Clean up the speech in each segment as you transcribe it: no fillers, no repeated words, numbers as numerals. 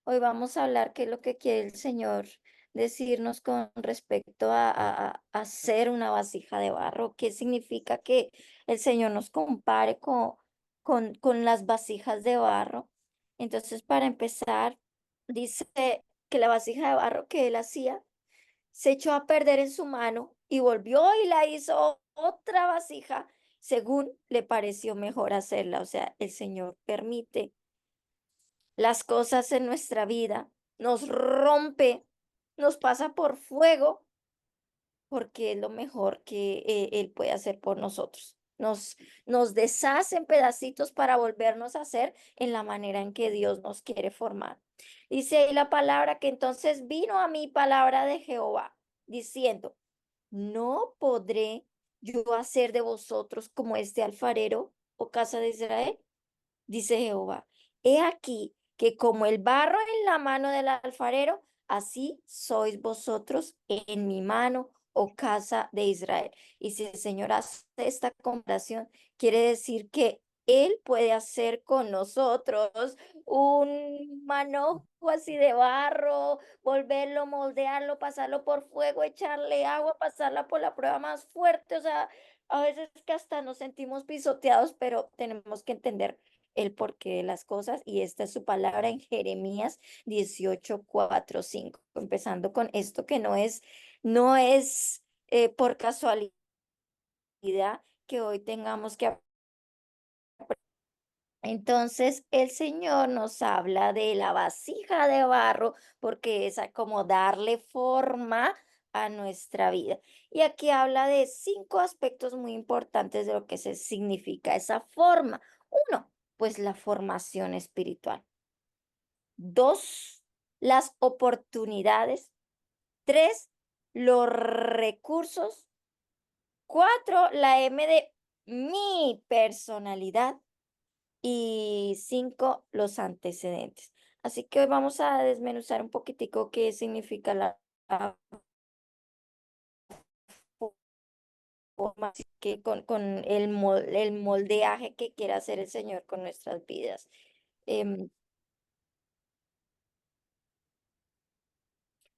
Hoy vamos a hablar qué es lo que quiere el Señor decirnos con respecto a ser una vasija de barro. ¿Qué significa que el Señor nos compare con las vasijas de barro? Entonces, para empezar, dice que la vasija de barro que él hacía se echó a perder en su mano y volvió y la hizo otra vasija según le pareció mejor hacerla. O sea, el Señor permite las cosas en nuestra vida, nos rompe, nos pasa por fuego, porque es lo mejor que Él puede hacer por nosotros. Nos deshace en pedacitos para volvernos a hacer en la manera en que Dios nos quiere formar. Dice ahí la palabra que entonces vino a mí palabra de Jehová, diciendo, ¿no podré yo hacer de vosotros como este alfarero, oh casa de Israel? Dice Jehová, he aquí que como el barro en la mano del alfarero, así sois vosotros en mi mano, oh casa de Israel. Y si el Señor hace esta comparación, quiere decir que Él puede hacer con nosotros un manojo así de barro, volverlo, moldearlo, pasarlo por fuego, echarle agua, pasarla por la prueba más fuerte. O sea, a veces que hasta nos sentimos pisoteados, pero tenemos que entender el porqué de las cosas, y esta es su palabra en Jeremías 18:4-5, empezando con esto que no es por casualidad que hoy tengamos que entonces, el Señor nos habla de la vasija de barro porque es a como darle forma a nuestra vida. Y aquí habla de 5 aspectos muy importantes de lo que se significa esa forma. Uno, pues la formación espiritual. 2, las oportunidades. 3, los recursos. 4, la M de mi personalidad. Y 5, los antecedentes. Así que hoy vamos a desmenuzar un poquitico qué significa la forma, así que con el moldeaje que quiere hacer el Señor con nuestras vidas. Em,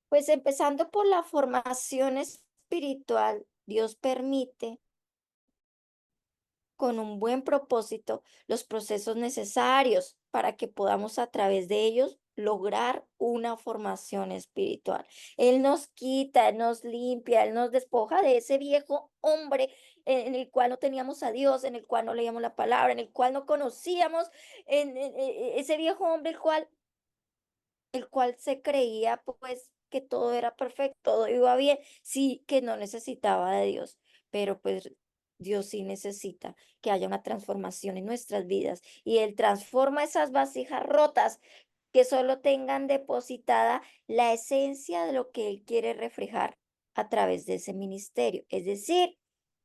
pues empezando por la formación espiritual, Dios permite con un buen propósito los procesos necesarios para que podamos a través de ellos lograr una formación espiritual. Él nos quita, Él nos limpia, Él nos despoja de ese viejo hombre en el cual no teníamos a Dios, en el cual no leíamos la palabra, en el cual no conocíamos, ese viejo hombre el cual se creía, pues, que todo era perfecto, todo iba bien, sí, que no necesitaba de Dios, pero pues Dios sí necesita que haya una transformación en nuestras vidas y Él transforma esas vasijas rotas que solo tengan depositada la esencia de lo que Él quiere reflejar a través de ese ministerio. Es decir,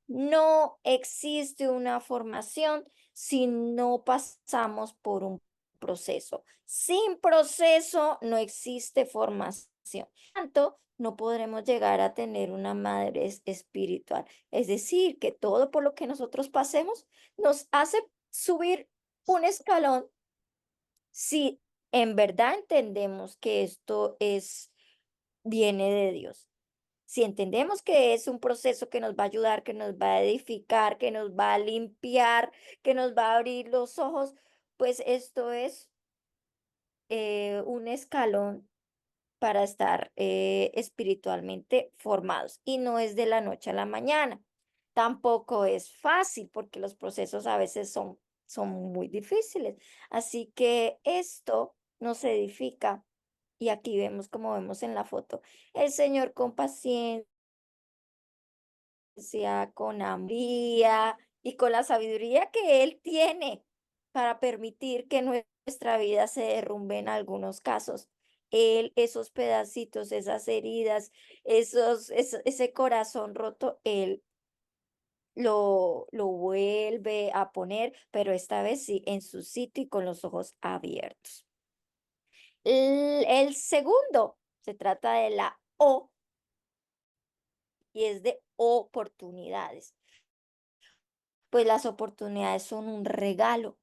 no existe una formación si no pasamos por un proceso. Sin proceso no existe formación. Tanto, no podremos llegar a tener una madurez espiritual. Es decir, que todo por lo que nosotros pasemos nos hace subir un escalón si en verdad entendemos que esto viene de Dios. Si entendemos que es un proceso que nos va a ayudar, que nos va a edificar, que nos va a limpiar, que nos va a abrir los ojos, pues esto es un escalón para estar espiritualmente formados y no es de la noche a la mañana. Tampoco es fácil porque los procesos a veces son muy difíciles. Así que esto nos edifica y aquí vemos como vemos en la foto, el Señor con paciencia, con amabilidad y con la sabiduría que Él tiene para permitir que nuestra vida se derrumbe en algunos casos. Él, esos pedacitos, esas heridas, ese corazón roto, Él lo vuelve a poner, pero esta vez sí, en su sitio y con los ojos abiertos. El segundo se trata de la O y es de oportunidades. Pues las oportunidades son un regalo.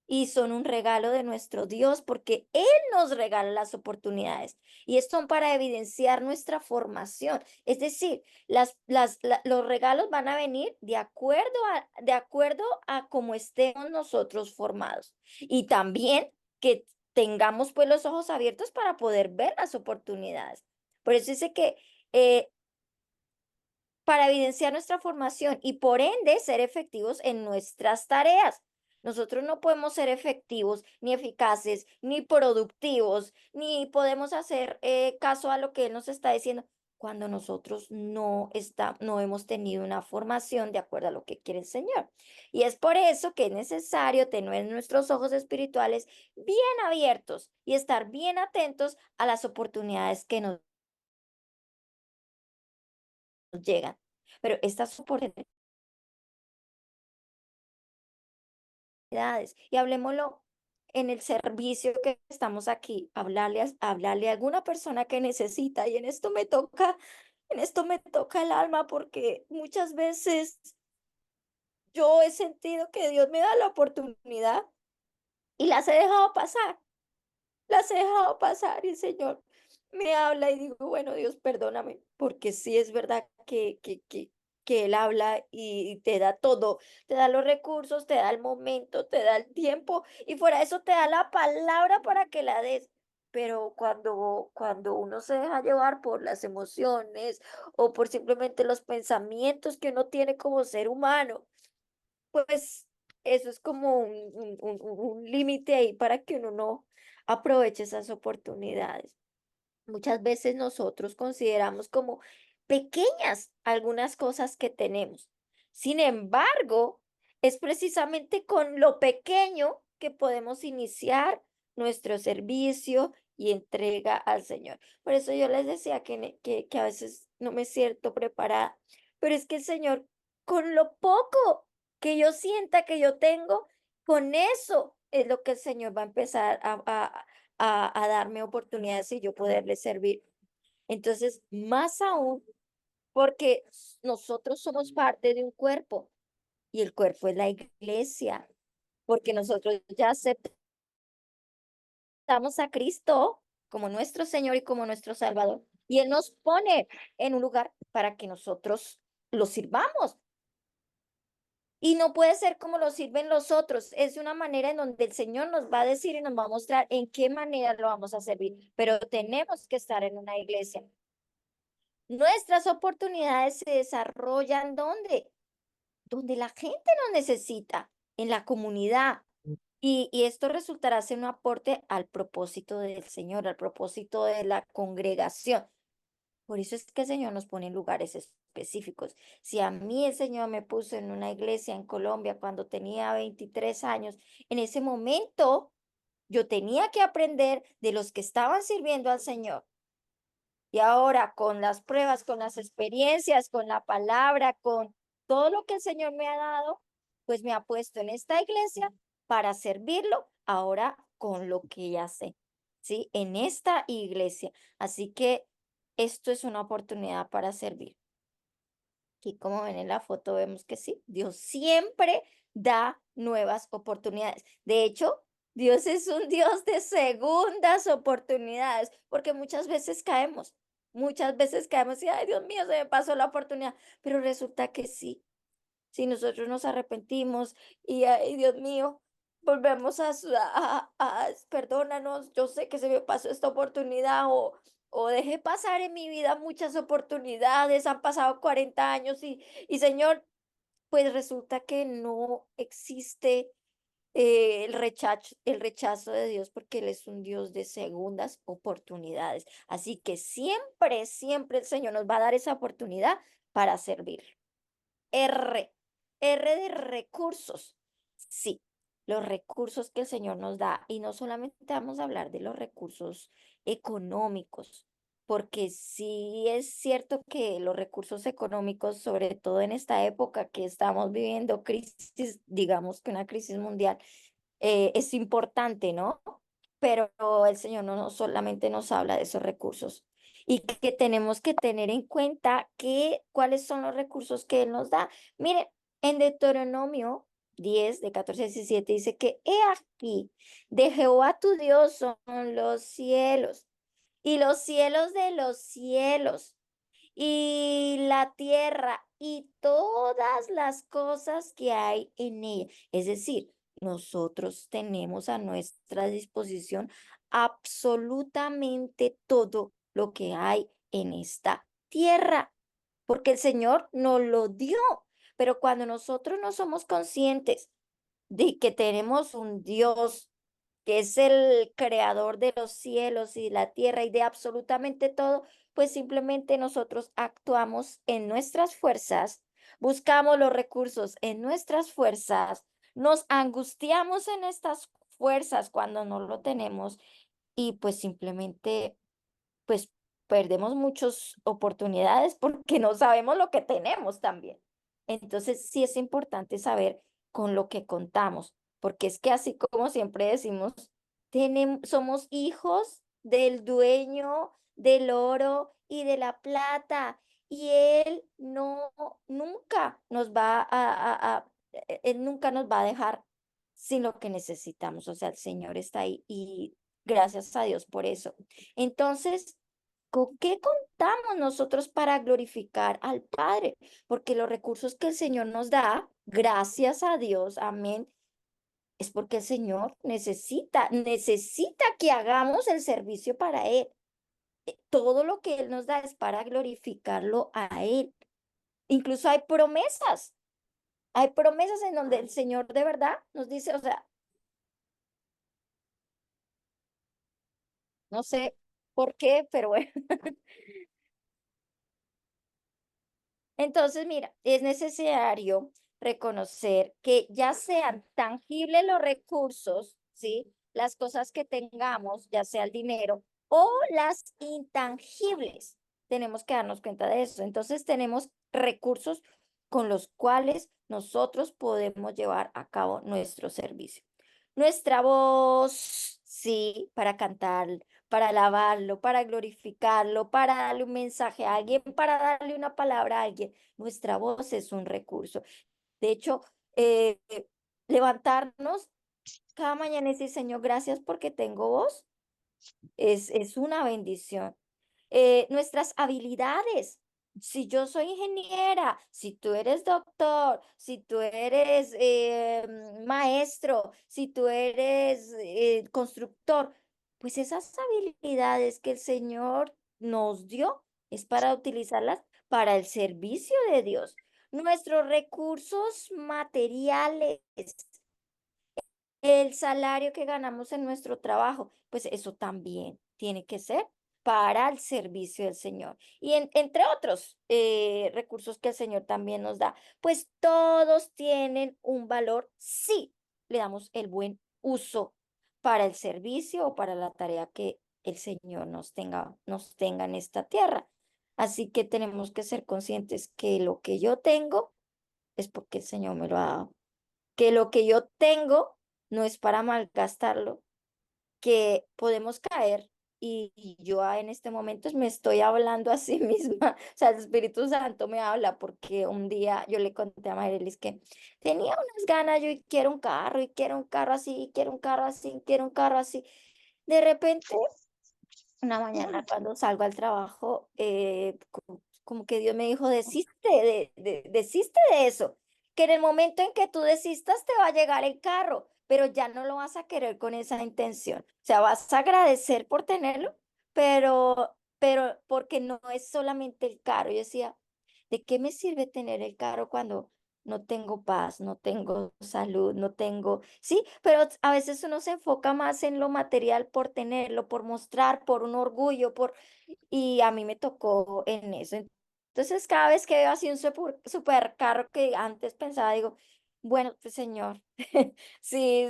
y son un regalo de nuestro Dios porque Él nos regala las oportunidades y son para evidenciar nuestra formación. Es decir, los regalos van a venir de acuerdo a cómo estemos nosotros formados y también que tengamos pues los ojos abiertos para poder ver las oportunidades. Por eso dice que eh, para evidenciar nuestra formación y por ende ser efectivos en nuestras tareas. Nosotros no podemos ser efectivos, ni eficaces, ni productivos, ni podemos hacer caso a lo que Él nos está diciendo cuando nosotros no hemos tenido una formación de acuerdo a lo que quiere el Señor. Y es por eso que es necesario tener nuestros ojos espirituales bien abiertos y estar bien atentos a las oportunidades que nos llegan. Pero estas oportunidades y hablemoslo en el servicio que estamos aquí, hablarle a alguna persona que necesita y en esto me toca el alma porque muchas veces yo he sentido que Dios me da la oportunidad y las he dejado pasar. Las he dejado pasar y el Señor me habla y digo, bueno, Dios, perdóname, porque sí es verdad que Él habla y te da todo, te da los recursos, te da el momento, te da el tiempo y fuera de eso te da la palabra para que la des. Pero cuando uno se deja llevar por las emociones o por simplemente los pensamientos que uno tiene como ser humano, pues eso es como un límite ahí para que uno no aproveche esas oportunidades. Muchas veces nosotros consideramos como pequeñas algunas cosas que tenemos. Sin embargo, es precisamente con lo pequeño que podemos iniciar nuestro servicio y entrega al Señor. Por eso yo les decía que a veces no me siento preparada, pero es que el Señor, con lo poco que yo sienta que yo tengo, con eso es lo que el Señor va a empezar a darme oportunidades y yo poderle servir. Entonces, más aún, porque nosotros somos parte de un cuerpo y el cuerpo es la iglesia, porque nosotros ya aceptamos a Cristo como nuestro Señor y como nuestro Salvador. Y Él nos pone en un lugar para que nosotros lo sirvamos. Y no puede ser como lo sirven los otros. Es una manera en donde el Señor nos va a decir y nos va a mostrar en qué manera lo vamos a servir. Pero tenemos que estar en una iglesia. Nuestras oportunidades se desarrollan ¿dónde? Donde la gente nos necesita, en la comunidad. Y esto resultará ser un aporte al propósito del Señor, al propósito de la congregación. Por eso es que el Señor nos pone en lugares específicos. Si a mí el Señor me puso en una iglesia en Colombia cuando tenía 23 años, en ese momento yo tenía que aprender de los que estaban sirviendo al Señor. Y ahora con las pruebas, con las experiencias, con la palabra, con todo lo que el Señor me ha dado, pues me ha puesto en esta iglesia para servirlo ahora con lo que ya sé, ¿sí? En esta iglesia. Así que esto es una oportunidad para servir. Aquí como ven en la foto vemos que sí, Dios siempre da nuevas oportunidades. De hecho, Dios es un Dios de segundas oportunidades, porque muchas veces caemos y, ay, Dios mío, se me pasó la oportunidad, pero resulta que sí, si nosotros nos arrepentimos y, ay, Dios mío, volvemos perdónanos, yo sé que se me pasó esta oportunidad o dejé pasar en mi vida muchas oportunidades, han pasado 40 años y Señor, pues resulta que no existe el rechazo de Dios porque Él es un Dios de segundas oportunidades. Así que siempre, siempre el Señor nos va a dar esa oportunidad para servir. R, R de recursos. Sí, los recursos que el Señor nos da. Y no solamente vamos a hablar de los recursos económicos, porque sí es cierto que los recursos económicos, sobre todo en esta época que estamos viviendo crisis, digamos que una crisis mundial, es importante, ¿no? Pero el Señor no solamente nos habla de esos recursos y que tenemos que tener en cuenta cuáles son los recursos que Él nos da. Mire, en Deuteronomio 10, de 14 a 17, dice que he aquí, de Jehová tu Dios son los cielos y los cielos de los cielos y la tierra y todas las cosas que hay en ella. Es decir, nosotros tenemos a nuestra disposición absolutamente todo lo que hay en esta tierra, porque el Señor nos lo dio. Pero cuando nosotros no somos conscientes de que tenemos un Dios que es el creador de los cielos y la tierra y de absolutamente todo, pues simplemente nosotros actuamos en nuestras fuerzas, buscamos los recursos en nuestras fuerzas, nos angustiamos en estas fuerzas cuando no lo tenemos y pues simplemente pues perdemos muchas oportunidades porque no sabemos lo que tenemos también. Entonces, sí es importante saber con lo que contamos, porque es que así como siempre decimos, somos hijos del dueño del oro y de la plata, y él no, nunca nos va él nunca nos va a dejar sin lo que necesitamos. O sea, el Señor está ahí y gracias a Dios por eso. Entonces, ¿con qué contamos nosotros para glorificar al Padre? Porque los recursos que el Señor nos da, gracias a Dios, amén, es porque el Señor necesita que hagamos el servicio para Él. Todo lo que Él nos da es para glorificarlo a Él. Incluso hay promesas en donde el Señor de verdad nos dice, o sea, no sé por qué, pero bueno. Entonces, mira, es necesario reconocer que ya sean tangibles los recursos, ¿sí? Las cosas que tengamos, ya sea el dinero o las intangibles. Tenemos que darnos cuenta de eso. Entonces, tenemos recursos con los cuales nosotros podemos llevar a cabo nuestro servicio. Nuestra voz, sí, para cantar, para alabarlo, para glorificarlo, para darle un mensaje a alguien, para darle una palabra a alguien. Nuestra voz es un recurso. De hecho, eh, levantarnos cada mañana y decir, Señor, gracias porque tengo voz, es una bendición. Nuestras habilidades. Si yo soy ingeniera, si tú eres doctor, si tú eres maestro, si tú eres constructor, pues esas habilidades que el Señor nos dio es para utilizarlas para el servicio de Dios. Nuestros recursos materiales, el salario que ganamos en nuestro trabajo, pues eso también tiene que ser para el servicio del Señor. Y entre otros recursos que el Señor también nos da, pues todos tienen un valor si le damos el buen uso para el servicio o para la tarea que el Señor nos tenga en esta tierra. Así que tenemos que ser conscientes que lo que yo tengo es porque el Señor me lo ha dado, que lo que yo tengo no es para malgastarlo, que podemos caer y yo en este momento me estoy hablando a sí misma, o sea, el Espíritu Santo me habla porque un día yo le conté a Mayrelis que tenía unas ganas, yo y quiero un carro y quiero un carro así, y quiero un carro así, quiero un carro así. De repente una mañana cuando salgo al trabajo, como que Dios me dijo, desiste de eso, que en el momento en que tú desistas te va a llegar el carro, pero ya no lo vas a querer con esa intención. O sea, vas a agradecer por tenerlo, pero porque no es solamente el carro. Yo decía, ¿de qué me sirve tener el carro cuando no tengo paz, no tengo salud, no tengo, sí, pero a veces uno se enfoca más en lo material por tenerlo, por mostrar, por un orgullo, y a mí me tocó en eso. Entonces, cada vez que veo así un super carro que antes pensaba, digo, bueno, pues señor, sí,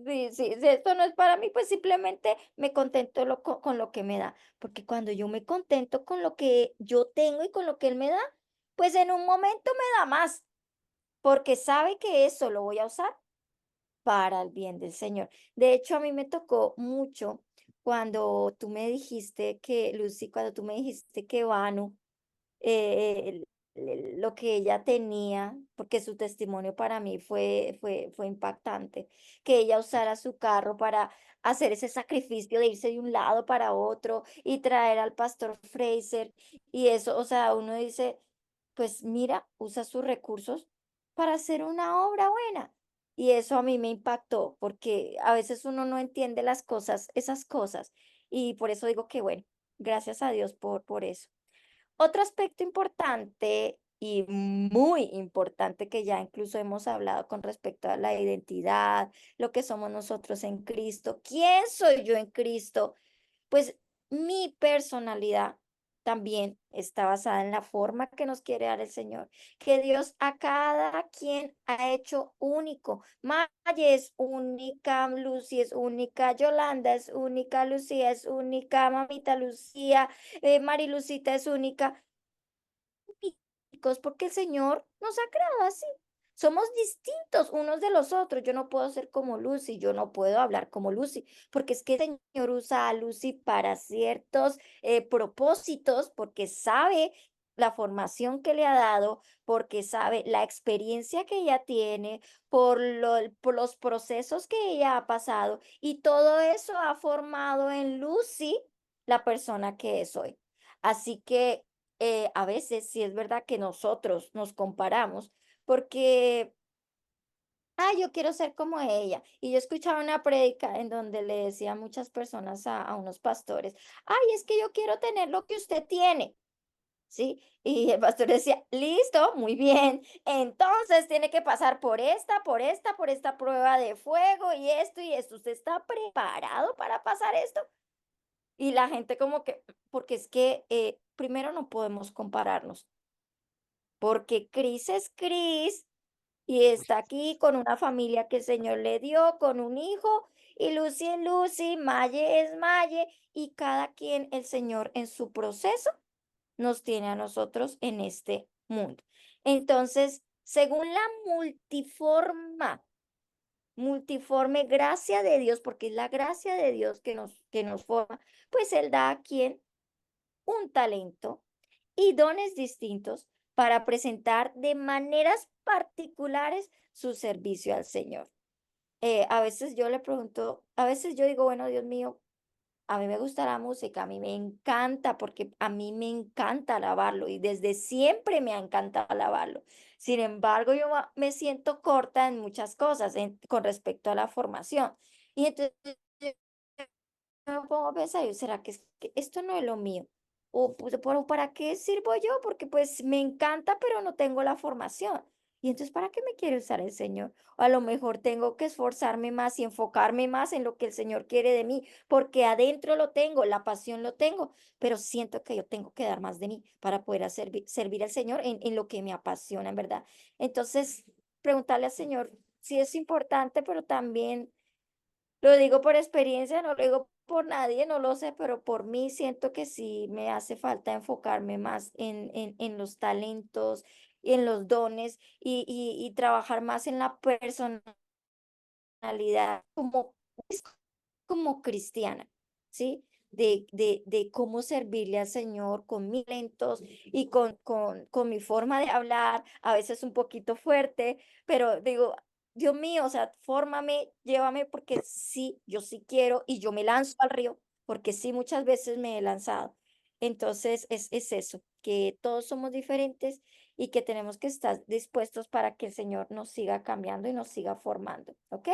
sí, sí, si esto no es para mí, pues simplemente me contento con lo que me da, porque cuando yo me contento con lo que yo tengo y con lo que él me da, pues en un momento me da más, porque sabe que eso lo voy a usar para el bien del Señor. De hecho, a mí me tocó mucho cuando tú me dijiste que, Lucy, cuando tú me dijiste que Banu, lo que ella tenía, porque su testimonio para mí fue impactante, que ella usara su carro para hacer ese sacrificio de irse de un lado para otro y traer al pastor Fraser y eso, o sea, uno dice, pues mira, usa sus recursos para hacer una obra buena. Y eso a mí me impactó, porque a veces uno no entiende las cosas, esas cosas. Y por eso digo que bueno, gracias a Dios por eso. Otro aspecto importante y muy importante que ya incluso hemos hablado con respecto a la identidad, lo que somos nosotros en Cristo, quién soy yo en Cristo, pues mi personalidad también está basada en la forma que nos quiere dar el Señor, que Dios a cada quien ha hecho único. Maya es única, Lucy es única, Yolanda es única, Lucía es única, mamita Lucía, Marilucita es única únicos porque el Señor nos ha creado así. Somos distintos unos de los otros. Yo no puedo ser como Lucy, yo no puedo hablar como Lucy, porque es que el Señor usa a Lucy para ciertos propósitos, porque sabe la formación que le ha dado, porque sabe la experiencia que ella tiene, por los procesos que ella ha pasado, y todo eso ha formado en Lucy la persona que es hoy. Así que a veces sí es verdad que nosotros nos comparamos porque, yo quiero ser como ella. Y yo escuchaba una prédica en donde le decía a muchas personas, a unos pastores, ay, es que yo quiero tener lo que usted tiene, ¿sí? Y el pastor decía, listo, muy bien, entonces tiene que pasar por esta prueba de fuego y esto. ¿Usted está preparado para pasar esto? Y la gente como que, porque es que primero no podemos compararnos. Porque Cris es Cris y está aquí con una familia que el Señor le dio, con un hijo, y Lucy es Lucy, Maye es Maye, y cada quien el Señor en su proceso nos tiene a nosotros en este mundo. Entonces, según la multiforme gracia de Dios, porque es la gracia de Dios que nos forma, pues Él da a quien un talento y dones distintos para presentar de maneras particulares su servicio al Señor. A veces yo le pregunto, a veces yo digo, bueno, Dios mío, a mí me gusta la música, a mí me encanta porque a mí me encanta alabarlo y desde siempre me ha encantado alabarlo. Sin embargo, yo me siento corta en muchas cosas con respecto a la formación. Y entonces me pongo a pensar, yo, ¿será que, que esto no es lo mío? O pues, pero ¿para qué sirvo yo? Porque pues me encanta, pero no tengo la formación. Y entonces, ¿para qué me quiere usar el Señor? O a lo mejor tengo que esforzarme más y enfocarme más en lo que el Señor quiere de mí, porque adentro lo tengo, la pasión lo tengo, pero siento que yo tengo que dar más de mí para poder servir al Señor en lo que me apasiona, en verdad. Entonces, preguntarle al Señor si es importante, pero también lo digo por experiencia, no lo digo por nadie, no lo sé, pero por mí siento que sí me hace falta enfocarme más en los talentos y en los dones y trabajar más en la personalidad como cristiana, ¿sí? De cómo servirle al Señor con mis talentos y con mi forma de hablar, a veces un poquito fuerte, pero digo, Dios mío, o sea, fórmame, llévame, porque sí, yo sí quiero y yo me lanzo al río, porque sí, muchas veces me he lanzado. Entonces, es eso, que todos somos diferentes y que tenemos que estar dispuestos para que el Señor nos siga cambiando y nos siga formando, ¿ok?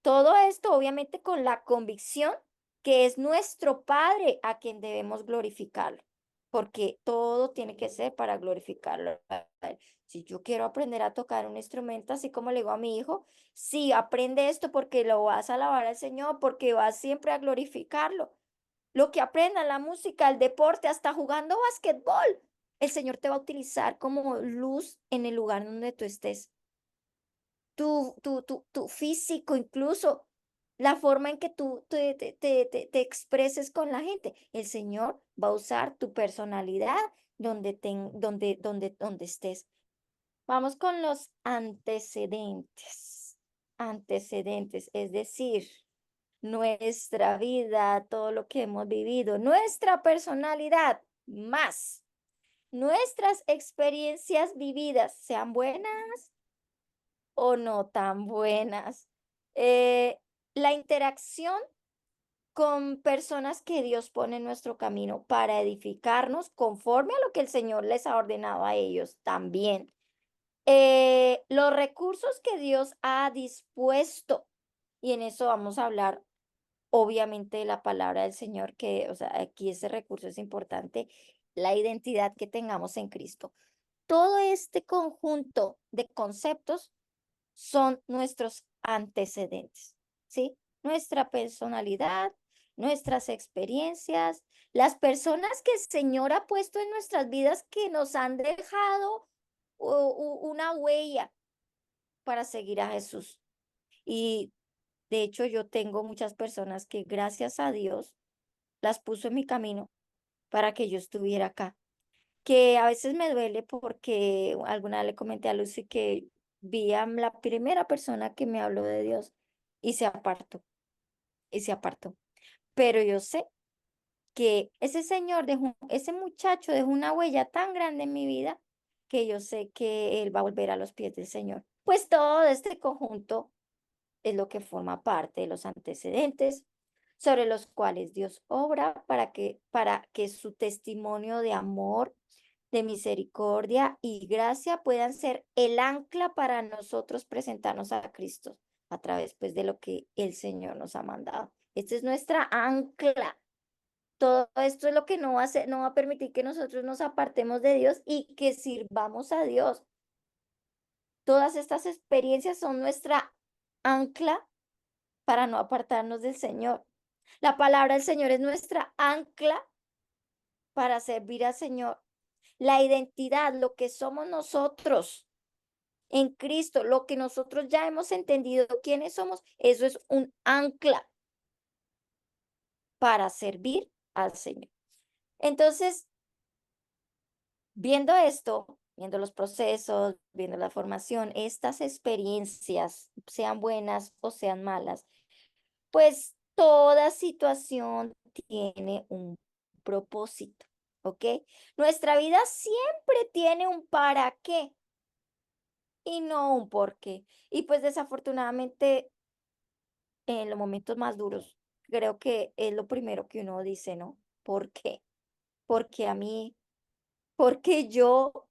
Todo esto, obviamente, con la convicción que es nuestro Padre a quien debemos glorificarlo, porque todo tiene que ser para glorificarlo a Él. Si yo quiero aprender a tocar un instrumento, así como le digo a mi hijo, sí, aprende esto porque lo vas a alabar al Señor, porque vas siempre a glorificarlo. Lo que aprenda, la música, el deporte, hasta jugando basquetbol, el Señor te va a utilizar como luz en el lugar donde tú estés. Tu físico, incluso la forma en que tú te expreses con la gente. El Señor va a usar tu personalidad donde estés. Vamos con los antecedentes. Antecedentes, es decir, nuestra vida, todo lo que hemos vivido, nuestra personalidad más. nuestras experiencias vividas, sean buenas o no tan buenas. Eh, la interacción con personas que Dios pone en nuestro camino para edificarnos conforme a lo que el Señor les ha ordenado a ellos también. Los recursos que Dios ha dispuesto, y en eso vamos a hablar obviamente de la palabra del Señor, que, o sea, aquí ese recurso es importante, la identidad que tengamos en Cristo. Todo este conjunto de conceptos son nuestros antecedentes, ¿sí? Nuestra personalidad, nuestras experiencias, las personas que el Señor ha puesto en nuestras vidas que nos han dejado una huella para seguir a Jesús. Y de hecho yo tengo muchas personas que gracias a Dios las puso en mi camino para que yo estuviera acá. Que a veces me duele porque alguna vez le comenté a Lucy que vi a la primera persona que me habló de Dios y se apartó, y se apartó. Pero yo sé que ese señor dejó, ese muchacho dejó una huella tan grande en mi vida que yo sé que él va a volver a los pies del Señor. Pues todo este conjunto es lo que forma parte de los antecedentes sobre los cuales Dios obra para que su testimonio de amor, de misericordia y gracia puedan ser el ancla para nosotros presentarnos a Cristo a través pues de lo que el Señor nos ha mandado. Esta es nuestra ancla. Todo esto es lo que no va a hacer, no va a permitir que nosotros nos apartemos de Dios y que sirvamos a Dios. Todas estas experiencias son nuestra ancla para no apartarnos del Señor. La palabra del Señor es nuestra ancla para servir al Señor. La identidad, lo que somos nosotros en Cristo, lo que nosotros ya hemos entendido quiénes somos, eso es un ancla para servir al Señor. Entonces, viendo esto, viendo los procesos, viendo la formación, estas experiencias, sean buenas o sean malas, pues toda situación tiene un propósito, ¿ok? Nuestra vida siempre tiene un para qué y no un por qué. Y pues desafortunadamente en los momentos más duros, creo que es lo primero que uno dice, ¿no? ¿Por qué? ¿Por qué a mí? ¿Por qué yo?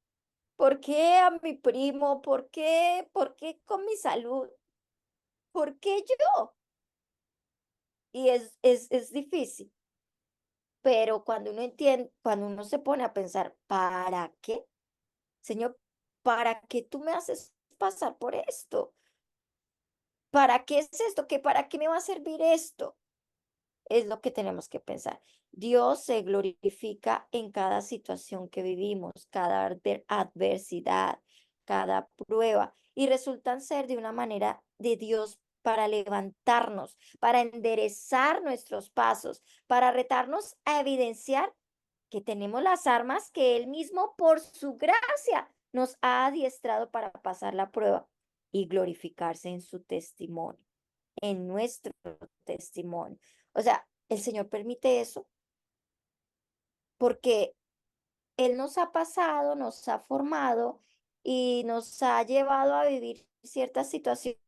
¿Por qué a mi primo? ¿Por qué? ¿Por qué con mi salud? ¿Por qué yo? Y es difícil. Pero cuando uno entiende, cuando uno se pone a pensar, ¿para qué? Señor, ¿para qué tú me haces pasar por esto? ¿Para qué es esto? ¿Para qué me va a servir esto? Es lo que tenemos que pensar. Dios se glorifica en cada situación que vivimos, cada adversidad, cada prueba, y resultan ser de una manera de Dios para levantarnos, para enderezar nuestros pasos, para retarnos a evidenciar que tenemos las armas que Él mismo, por su gracia, nos ha adiestrado para pasar la prueba y glorificarse en su testimonio, en nuestro testimonio. O sea, el Señor permite eso porque Él nos ha pasado, nos ha formado y nos ha llevado a vivir ciertas situaciones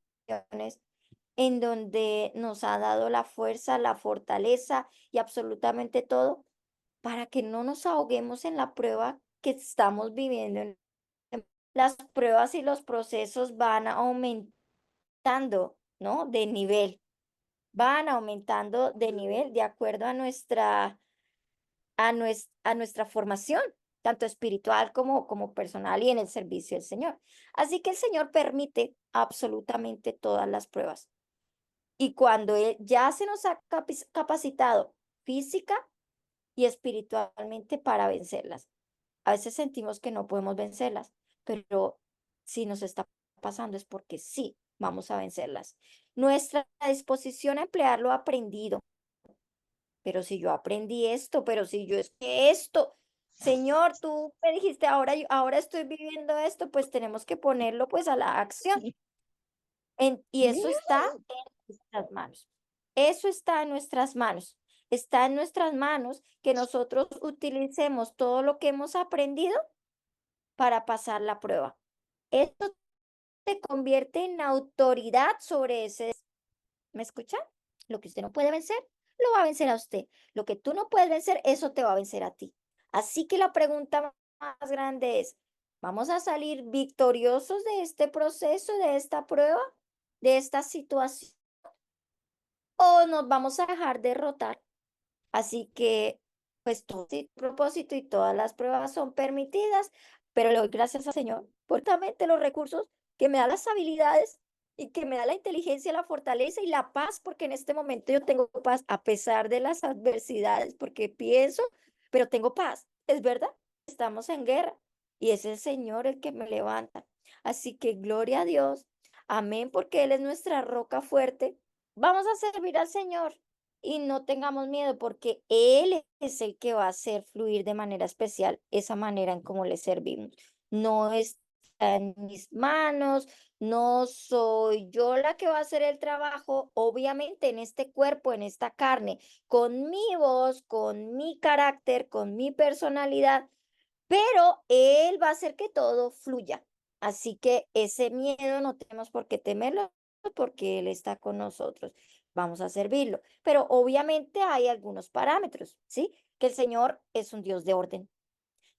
en donde nos ha dado la fuerza, la fortaleza y absolutamente todo para que no nos ahoguemos en la prueba que estamos viviendo. Las pruebas y los procesos van aumentando, ¿no? De nivel, van aumentando de nivel de acuerdo a a nuestra formación, tanto espiritual como personal y en el servicio del Señor. Así que el Señor permite absolutamente todas las pruebas. Y cuando Él ya se nos ha capacitado física y espiritualmente para vencerlas. A veces sentimos que no podemos vencerlas, pero si nos está pasando es porque sí vamos a vencerlas. Nuestra disposición a emplear lo aprendido. Pero si yo aprendí esto, pero si yo es que esto, Señor, tú me dijiste, ahora estoy viviendo esto, pues tenemos que ponerlo pues a la acción. Y eso está en nuestras manos. Eso está en nuestras manos. está en nuestras manos que nosotros utilicemos todo lo que hemos aprendido para pasar la prueba. Esto te convierte en autoridad sobre ese. ¿Me escucha? Lo que usted no puede vencer, lo va a vencer a usted. Lo que tú no puedes vencer, eso te va a vencer a ti. Así que la pregunta más grande es, ¿vamos a salir victoriosos de este proceso, de esta prueba, de esta situación, o nos vamos a dejar derrotar? Así que, pues todo sí, propósito y todas las pruebas son permitidas, pero le doy gracias al Señor por justamente los recursos que me da las habilidades y que me da la inteligencia, la fortaleza y la paz, porque en este momento yo tengo paz a pesar de las adversidades, porque pienso, pero tengo paz. Es verdad, estamos en guerra y es el Señor el que me levanta. Así que gloria a Dios. Amén, porque Él es nuestra roca fuerte. Vamos a servir al Señor. Y no tengamos miedo porque Él es el que va a hacer fluir de manera especial esa manera en cómo le servimos. No está en mis manos, no soy yo la que va a hacer el trabajo, obviamente en este cuerpo, en esta carne, con mi voz, con mi carácter, con mi personalidad, pero Él va a hacer que todo fluya. Así que ese miedo no tenemos por qué temerlo porque Él está con nosotros. Vamos a servirlo. Pero obviamente hay algunos parámetros, ¿sí? Que el Señor es un Dios de orden.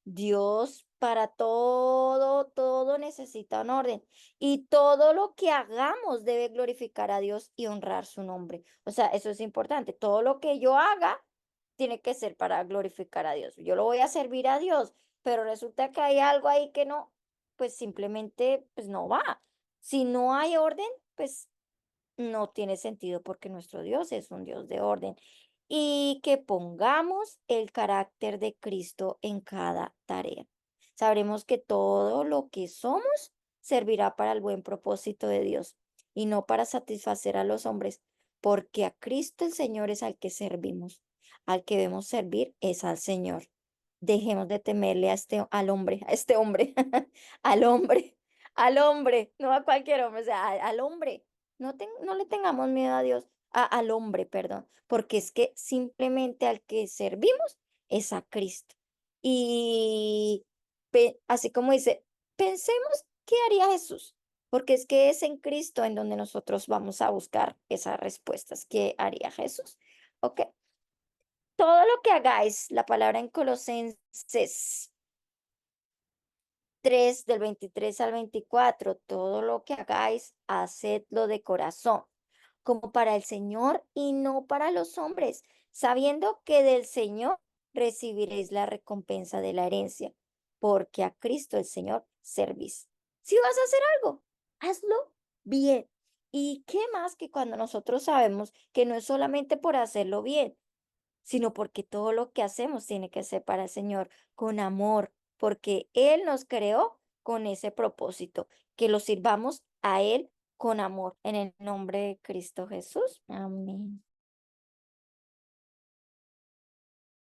Dios para todo, todo necesita un orden. Y todo lo que hagamos debe glorificar a Dios y honrar su nombre. O sea, eso es importante. Todo lo que yo haga tiene que ser para glorificar a Dios. Yo lo voy a servir a Dios, pero resulta que hay algo ahí que no, pues simplemente, pues no va. Si no hay orden, pues no tiene sentido porque nuestro Dios es un Dios de orden y que pongamos el carácter de Cristo en cada tarea. Sabremos que todo lo que somos servirá para el buen propósito de Dios y no para satisfacer a los hombres, porque a Cristo el Señor es al que servimos. Al que debemos servir es al Señor. Dejemos de temerle a este hombre, al hombre, al hombre, no a cualquier hombre, o sea, al hombre. No le tengamos miedo a Dios, al hombre, perdón, porque es que simplemente al que servimos es a Cristo. Y así como dice, pensemos qué haría Jesús, porque es que es en Cristo en donde nosotros vamos a buscar esas respuestas. ¿Qué haría Jesús? Ok. Todo lo que hagáis, la palabra en Colosenses 3 del 23 al 24, todo lo que hagáis, hacedlo de corazón, como para el Señor y no para los hombres, sabiendo que del Señor recibiréis la recompensa de la herencia, porque a Cristo el Señor servís. Si vas a hacer algo, hazlo bien. ¿Y qué más que cuando nosotros sabemos que no es solamente por hacerlo bien, sino porque todo lo que hacemos tiene que ser para el Señor, con amor, porque Él nos creó con ese propósito, que lo sirvamos a Él con amor, en el nombre de Cristo Jesús. Amén.